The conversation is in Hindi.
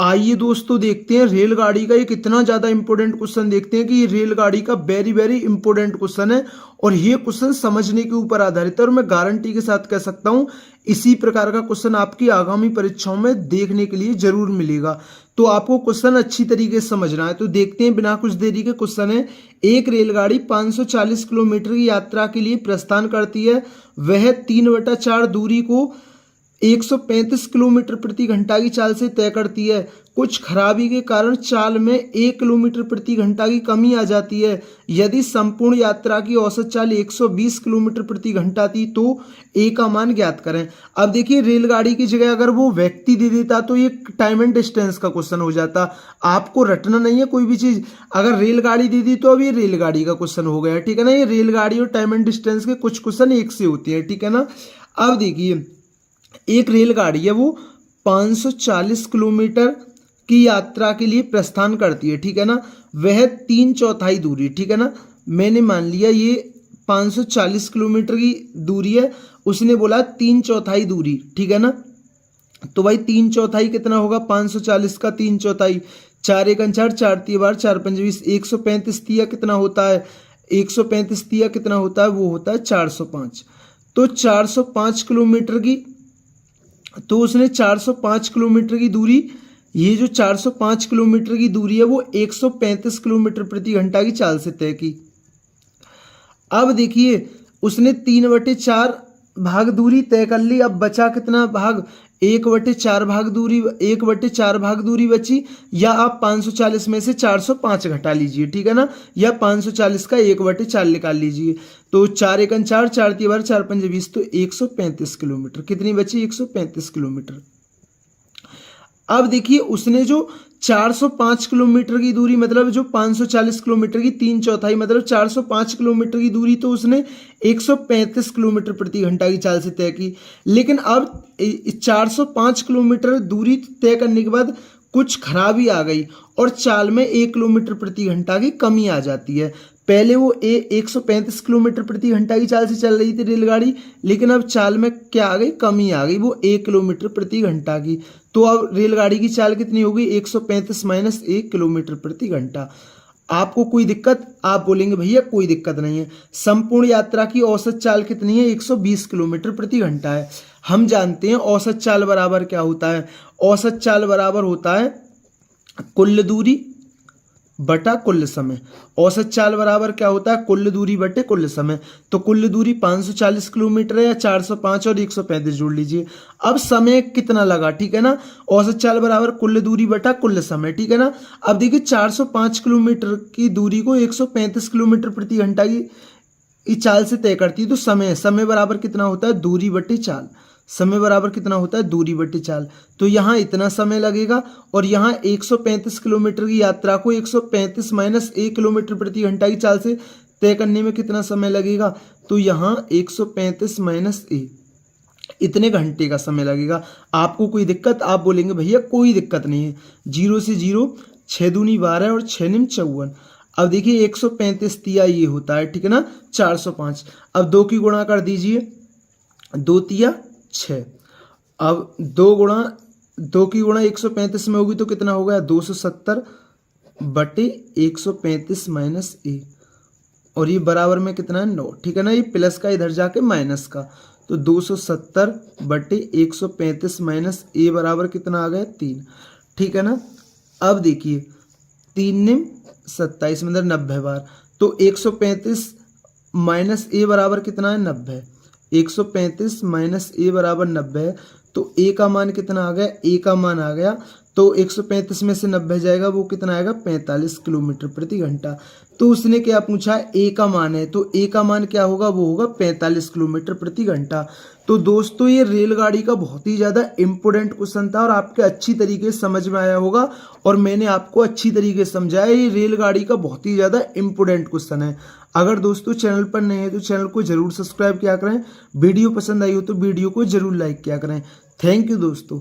आइए दोस्तों देखते हैं रेलगाड़ी का एक इतना ज़्यादा इंपॉर्टेंट क्वेश्चन देखते हैं कि ये रेलगाड़ी का वेरी वेरी इंपॉर्टेंट क्वेश्चन है और ये क्वेश्चन समझने के ऊपर आधारित है और मैं गारंटी के साथ कह सकता हूँ इसी प्रकार का क्वेश्चन आपकी आगामी परीक्षाओं में देखने के लिए जरूर मिलेगा। तो आपको क्वेश्चन अच्छी तरीके से समझना है। तो देखते हैं बिना कुछ देरी के। क्वेश्चन है, एक रेलगाड़ी 540 किलोमीटर की यात्रा के लिए प्रस्थान करती है। वह 3/4 दूरी को 135 किलोमीटर प्रति घंटा की चाल से तय करती है। कुछ खराबी के कारण चाल में 1 किलोमीटर प्रति घंटा की कमी आ जाती है। यदि संपूर्ण यात्रा की औसत चाल 120 किलोमीटर प्रति घंटा थी तो ए का मान ज्ञात करें। अब देखिए रेलगाड़ी की जगह अगर वो व्यक्ति दे देता तो ये टाइम एंड डिस्टेंस का क्वेश्चन हो जाता। आपको रटना नहीं है कोई भी चीज। अगर रेलगाड़ी दे दी तो अब ये रेलगाड़ी का क्वेश्चन हो गया, ठीक है ना। ये रेलगाड़ी और टाइम एंड डिस्टेंस के कुछ क्वेश्चन एक से होते हैं, ठीक है ना। अब देखिए एक रेलगाड़ी है वो 540 किलोमीटर की यात्रा के लिए प्रस्थान करती है, ठीक है ना। वह 3/4 दूरी, ठीक है ना। मैंने मान लिया ये 540 किलोमीटर की दूरी है, उसने बोला 3/4 दूरी, ठीक है ना। तो भाई 3/4 कितना होगा 540 का 3/4, 4 1 4, 4 3 12, 4 5 20, 135 तिया कितना होता है 135 तिया कितना होता है वो होता है 405। तो 405 किलोमीटर की, तो उसने 405 किलोमीटर की दूरी, ये जो 405 किलोमीटर की दूरी है वो 135 किलोमीटर प्रति घंटा की चाल से तय की। अब देखिए उसने 3/4 भाग दूरी तय कर ली। अब बचा कितना भाग 1/4 भाग दूरी, 1/4 भाग दूरी बची। या आप 540 में से 405 घटा लीजिए, ठीक है ना। या 540 का 1/4 निकाल लीजिए। तो 4 1 4, 4 3 12, 4 5 20, तो 135 किलोमीटर कितनी बची 135 किलोमीटर। अब देखिए उसने जो 405 किलोमीटर की दूरी, मतलब जो 540 किलोमीटर की 3/4 मतलब 405 किलोमीटर की दूरी, तो उसने 135 किलोमीटर प्रति घंटा की चाल से तय की। लेकिन अब 405 किलोमीटर दूरी तय करने के बाद कुछ खराबी आ गई और चाल में 1 किलोमीटर प्रति घंटा की कमी आ जाती है। पहले वो 135 किलोमीटर प्रति घंटा की चाल से चल रही थी रेलगाड़ी, लेकिन अब चाल में क्या आ गई कमी आ गई, वो 1 किलोमीटर प्रति घंटा की। तो अब रेलगाड़ी की चाल कितनी होगी 135 माइनस 1 किलोमीटर प्रति घंटा। आपको कोई दिक्कत, आप बोलेंगे भैया कोई दिक्कत नहीं है। संपूर्ण यात्रा की औसत चाल कितनी है 120 किलोमीटर प्रति घंटा है। हम जानते हैं औसत चाल बराबर क्या होता है। औसत चाल बराबर होता है कुल दूरी बटा कुल समय। औसत चाल बराबर क्या होता है कुल दूरी बटे कुल समय। तो कुल दूरी 540 किलोमीटर है, या 405 और 135 जोड़ लीजिए। अब समय कितना लगा, ठीक है ना। औसत चाल बराबर कुल दूरी बटा कुल समय, ठीक है ना। अब देखिए 405 किलोमीटर की दूरी को 135 किलोमीटर प्रति घंटा की चाल से तय करती है। तो समय बराबर कितना होता है दूरी बटे चाल। समय बराबर कितना होता है दूरी बटे चाल। तो यहाँ इतना समय लगेगा और यहाँ 135 किलोमीटर की यात्रा को 135 माइनस 1 किलोमीटर प्रति घंटा की चाल से तय करने में कितना समय लगेगा, तो यहाँ 135 माइनस 1 इतने घंटे का समय लगेगा। आपको कोई दिक्कत, आप बोलेंगे भैया कोई दिक्कत नहीं है। 0 से 0, 6 दूनी 12 और 6 निम 54। अब देखिए 135 तिया ये होता है, ठीक है ना 405। अब 2 की गुणा कर दीजिए, 2 तिया 6। अब 2 की गुणा 135 में होगी तो कितना होगा 270 बटे 135 माइनस 1, और ये बराबर में कितना है 9, ठीक है ना। ये प्लस का इधर जाके माइनस का, तो 270 बटे 135 माइनस ए बराबर कितना आ गया 3, ठीक है ना। अब देखिए 3 निम 27 मतलब 90 बार। तो 135 माइनस ए बराबर कितना है 90। 135 माइनस ए बराबर 90 है। तो ए का मान कितना आ गया, ए का मान आ गया तो 135 में से 90 जाएगा वो कितना आएगा 45 किलोमीटर प्रति घंटा। तो उसने क्या पूछा ए का मान है, तो ए का मान क्या होगा वो होगा 45 किलोमीटर प्रति घंटा। तो दोस्तों ये रेलगाड़ी का बहुत ही ज़्यादा इंपॉर्टेंट क्वेश्चन था और आपके अच्छी तरीके से समझ में आया होगा और मैंने आपको अच्छी तरीके से समझाया। ये रेलगाड़ी का बहुत ही ज़्यादा इंपॉर्टेंट क्वेश्चन है। अगर दोस्तों चैनल पर नए हैं तो चैनल को जरूर सब्सक्राइब किया करें। वीडियो पसंद आई हो तो वीडियो को जरूर लाइक किया करें। थैंक यू दोस्तों।